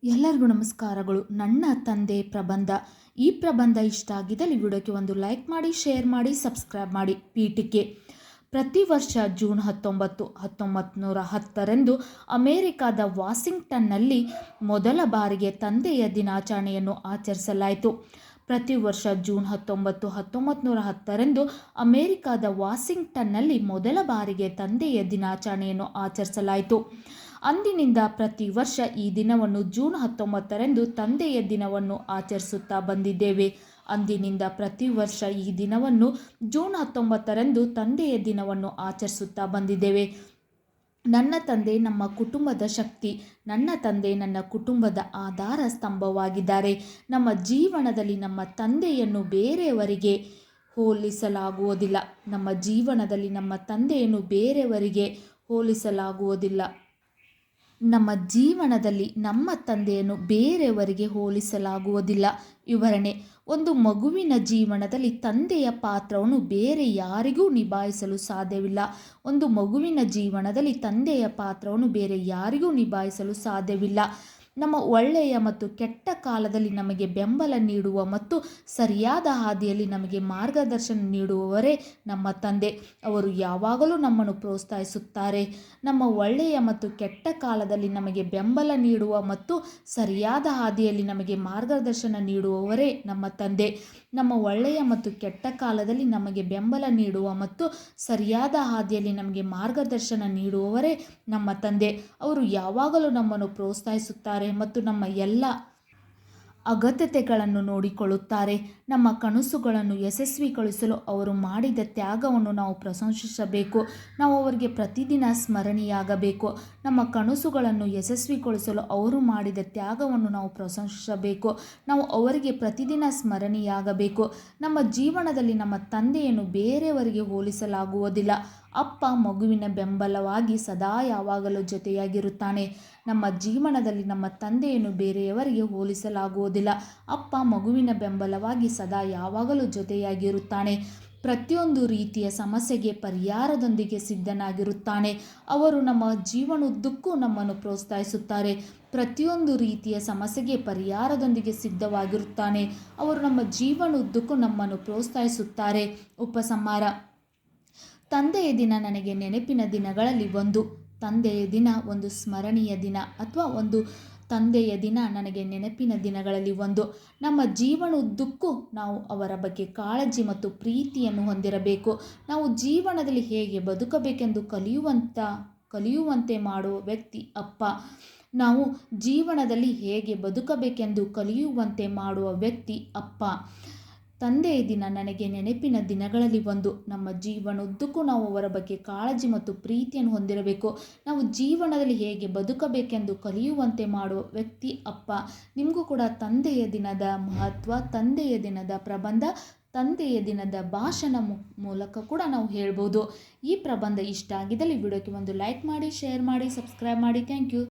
ಎಲ್ಲರಿಗೂ ನಮಸ್ಕಾರಗಳು. ನನ್ನ ತಂದೆ ಪ್ರಬಂಧ. ಈ ಪ್ರಬಂಧ ಇಷ್ಟ ಆಗಿದ್ದಲ್ಲಿ ವಿಡಿಯೋಕ್ಕೆ ಒಂದು ಲೈಕ್ ಮಾಡಿ, ಶೇರ್ ಮಾಡಿ, ಸಬ್ಸ್ಕ್ರೈಬ್ ಮಾಡಿ. ಪೀಠಿಕೆ. ಪ್ರತಿ ವರ್ಷ ಜೂನ್ 19, 1910ರಂದು ಅಮೆರಿಕದ ವಾಷಿಂಗ್ಟನ್ನಲ್ಲಿ ಮೊದಲ ಬಾರಿಗೆ ತಂದೆಯ ದಿನಾಚರಣೆಯನ್ನು ಆಚರಿಸಲಾಯಿತು. ಪ್ರತಿ ವರ್ಷ ಜೂನ್ 19, 1910ರಂದು ಅಮೆರಿಕದ ವಾಷಿಂಗ್ಟನ್ನಲ್ಲಿ ಮೊದಲ ಬಾರಿಗೆ ತಂದೆಯ ದಿನಾಚರಣೆಯನ್ನು ಆಚರಿಸಲಾಯಿತು. ಅಂದಿನಿಂದ ಪ್ರತಿ ವರ್ಷ ಈ ದಿನವನ್ನು ಜೂನ್ 19ರಂದು ತಂದೆಯ ದಿನವನ್ನು ಆಚರಿಸುತ್ತಾ ಬಂದಿದ್ದೇವೆ. ಅಂದಿನಿಂದ ಪ್ರತಿ ವರ್ಷ ಈ ದಿನವನ್ನು ಜೂನ್ 19ರಂದು ತಂದೆಯ ದಿನವನ್ನು ಆಚರಿಸುತ್ತಾ ಬಂದಿದ್ದೇವೆ. ನನ್ನ ತಂದೆ ನಮ್ಮ ಕುಟುಂಬದ ಶಕ್ತಿ. ನನ್ನ ತಂದೆ ನನ್ನ ಕುಟುಂಬದ ಆಧಾರ ಸ್ತಂಭವಾಗಿದ್ದಾರೆ. ನಮ್ಮ ಜೀವನದಲ್ಲಿ ನಮ್ಮ ತಂದೆಯನ್ನು ಬೇರೆಯವರಿಗೆ ಹೋಲಿಸಲಾಗುವುದಿಲ್ಲ. ನಮ್ಮ ಜೀವನದಲ್ಲಿ ನಮ್ಮ ತಂದೆಯನ್ನು ಬೇರೆಯವರಿಗೆ ಹೋಲಿಸಲಾಗುವುದಿಲ್ಲ. ನಮ್ಮ ಜೀವನದಲ್ಲಿ ನಮ್ಮ ತಂದೆಯನ್ನು ಬೇರೆಯವರಿಗೆ ಹೋಲಿಸಲಾಗುವುದಿಲ್ಲ. ವಿವರಣೆ: ಒಂದು ಮಗುವಿನ ಜೀವನದಲ್ಲಿ ತಂದೆಯ ಪಾತ್ರವನ್ನು ಬೇರೆ ಯಾರಿಗೂ ನಿಭಾಯಿಸಲು ಸಾಧ್ಯವಿಲ್ಲ. ಒಂದು ಮಗುವಿನ ಜೀವನದಲ್ಲಿ ತಂದೆಯ ಪಾತ್ರವನ್ನು ಬೇರೆ ಯಾರಿಗೂ ನಿಭಾಯಿಸಲು ಸಾಧ್ಯವಿಲ್ಲ. ನಮ್ಮ ಒಳ್ಳೆಯ ಮತ್ತು ಕೆಟ್ಟ ಕಾಲದಲ್ಲಿ ನಮಗೆ ಬೆಂಬಲ ನೀಡುವ ಮತ್ತು ಸರಿಯಾದ ಹಾದಿಯಲ್ಲಿ ನಮಗೆ ಮಾರ್ಗದರ್ಶನ ನೀಡುವವರೇ ನಮ್ಮ ತಂದೆ. ಅವರು ಯಾವಾಗಲೂ ನಮ್ಮನ್ನು ಪ್ರೋತ್ಸಾಹಿಸುತ್ತಾರೆ. ನಮ್ಮ ಒಳ್ಳೆಯ ಮತ್ತು ಕೆಟ್ಟ ಕಾಲದಲ್ಲಿ ನಮಗೆ ಬೆಂಬಲ ನೀಡುವ ಮತ್ತು ಸರಿಯಾದ ಹಾದಿಯಲ್ಲಿ ನಮಗೆ ಮಾರ್ಗದರ್ಶನ ನೀಡುವವರೇ ನಮ್ಮ ತಂದೆ. ನಮ್ಮ ಒಳ್ಳೆಯ ಮತ್ತು ಕೆಟ್ಟ ಕಾಲದಲ್ಲಿ ನಮಗೆ ಬೆಂಬಲ ನೀಡುವ ಮತ್ತು ಸರಿಯಾದ ಹಾದಿಯಲ್ಲಿ ನಮಗೆ ಮಾರ್ಗದರ್ಶನ ನೀಡುವವರೇ ನಮ್ಮ ತಂದೆ. ಅವರು ಯಾವಾಗಲೂ ನಮ್ಮನ್ನು ಪ್ರೋತ್ಸಾಹಿಸುತ್ತಾರೆ ಮತ್ತು ನಮ್ಮ ಎಲ್ಲ ಅಗತ್ಯತೆಗಳನ್ನು ನೋಡಿಕೊಳ್ಳುತ್ತಾರೆ. ನಮ್ಮ ಕನಸುಗಳನ್ನು ಯಶಸ್ವಿಗೊಳಿಸಲು ಅವರು ಮಾಡಿದ ತ್ಯಾಗವನ್ನು ನಾವು ಪ್ರಶಂಸಿಸಬೇಕು. ನಾವು ಅವರಿಗೆ ಪ್ರತಿದಿನ ಸ್ಮರಣೀಯರಾಗಬೇಕು. ನಮ್ಮ ಕನಸುಗಳನ್ನು ಯಶಸ್ವಿಗೊಳಿಸಲು ಅವರು ಮಾಡಿದ ತ್ಯಾಗವನ್ನು ನಾವು ಪ್ರಶಂಸಿಸಬೇಕು. ನಾವು ಅವರಿಗೆ ಪ್ರತಿದಿನ ಸ್ಮರಣೀಯರಾಗಬೇಕು. ನಮ್ಮ ಜೀವನದಲ್ಲಿ ನಮ್ಮ ತಂದೆಯನ್ನು ಬೇರೆಯವರಿಗೆ ಹೋಲಿಸಲಾಗುವುದಿಲ್ಲ. ಅಪ್ಪ ಮಗುವಿನ ಬೆಂಬಲವಾಗಿ ಸದಾ ಯಾವಾಗಲೂ ಜೊತೆಯಾಗಿರುತ್ತಾನೆ. ನಮ್ಮ ಜೀವನದಲ್ಲಿ ನಮ್ಮ ತಂದೆಯನ್ನು ಬೇರೆಯವರಿಗೆ ಹೋಲಿಸಲಾಗುವುದಿಲ್ಲ. ಅಪ್ಪ ಮಗುವಿನ ಬೆಂಬಲವಾಗಿ ಸದಾ ಯಾವಾಗಲೂ ಜೊತೆಯಾಗಿರುತ್ತಾನೆ. ಪ್ರತಿಯೊಂದು ರೀತಿಯ ಸಮಸ್ಯೆಗೆ ಪರಿಹಾರದೊಂದಿಗೆ ಸಿದ್ಧನಾಗಿರುತ್ತಾನೆ. ಅವರು ನಮ್ಮ ಜೀವನದುದ್ದಕ್ಕೂ ನಮ್ಮನ್ನು ಪ್ರೋತ್ಸಾಹಿಸುತ್ತಾರೆ. ಪ್ರತಿಯೊಂದು ರೀತಿಯ ಸಮಸ್ಯೆಗೆ ಪರಿಹಾರದೊಂದಿಗೆ ಸಿದ್ಧವಾಗಿರುತ್ತಾನೆ. ಅವರು ನಮ್ಮ ಜೀವನದುದ್ದಕ್ಕೂ ನಮ್ಮನ್ನು ಪ್ರೋತ್ಸಾಹಿಸುತ್ತಾರೆ. ಉಪಸಂಹಾರ: ತಂದೆಯ ದಿನ ನನಗೆ ನೆನಪಿನ ದಿನಗಳಲ್ಲಿ ಒಂದು. ತಂದೆಯ ದಿನ ಒಂದು ಸ್ಮರಣೀಯ ದಿನ ಅಥವಾ ಒಂದು ತಂದೆಯ ದಿನ ನನಗೆ ನೆನಪಿನ ದಿನಗಳಲ್ಲಿ ಒಂದು. ನಮ್ಮ ಜೀವನದುದ್ದಕ್ಕೂ ನಾವು ಅವರ ಬಗ್ಗೆ ಕಾಳಜಿ ಮತ್ತು ಪ್ರೀತಿಯನ್ನು ಹೊಂದಿರಬೇಕು. ನಾವು ಜೀವನದಲ್ಲಿ ಹೇಗೆ ಬದುಕಬೇಕೆಂದು ಕಲಿಯುವಂತೆ ಮಾಡುವ ವ್ಯಕ್ತಿ ಅಪ್ಪ. ನಾವು ಜೀವನದಲ್ಲಿ ಹೇಗೆ ಬದುಕಬೇಕೆಂದು ಕಲಿಯುವಂತೆ ಮಾಡುವ ವ್ಯಕ್ತಿ ಅಪ್ಪ. ತಂದೆಯ ದಿನ ನನಗೆ ನೆನಪಿನ ದಿನಗಳಲ್ಲಿ ಒಂದು. ನಮ್ಮ ಜೀವನದುದ್ದಕ್ಕೂ ನಾವು ಅವರ ಬಗ್ಗೆ ಕಾಳಜಿ ಮತ್ತು ಪ್ರೀತಿಯನ್ನು ಹೊಂದಿರಬೇಕು. ನಾವು ಜೀವನದಲ್ಲಿ ಹೇಗೆ ಬದುಕಬೇಕೆಂದು ಕಲಿಯುವಂತೆ ಮಾಡುವ ವ್ಯಕ್ತಿ ಅಪ್ಪ. ನಿಮಗೂ ಕೂಡ ತಂದೆಯ ದಿನದ ಮಹತ್ವ, ತಂದೆಯ ದಿನದ ಪ್ರಬಂಧ, ತಂದೆಯ ದಿನದ ಭಾಷಣ ಮೂಲಕ ಕೂಡ ನಾವು ಹೇಳ್ಬೋದು. ಈ ಪ್ರಬಂಧ ಇಷ್ಟ ಆಗಿದ್ದಲ್ಲಿ ವಿಡಿಯೋಕ್ಕೆ ಒಂದು ಲೈಕ್ ಮಾಡಿ, ಶೇರ್ ಮಾಡಿ, ಸಬ್ಸ್ಕ್ರೈಬ್ ಮಾಡಿ. Thank you.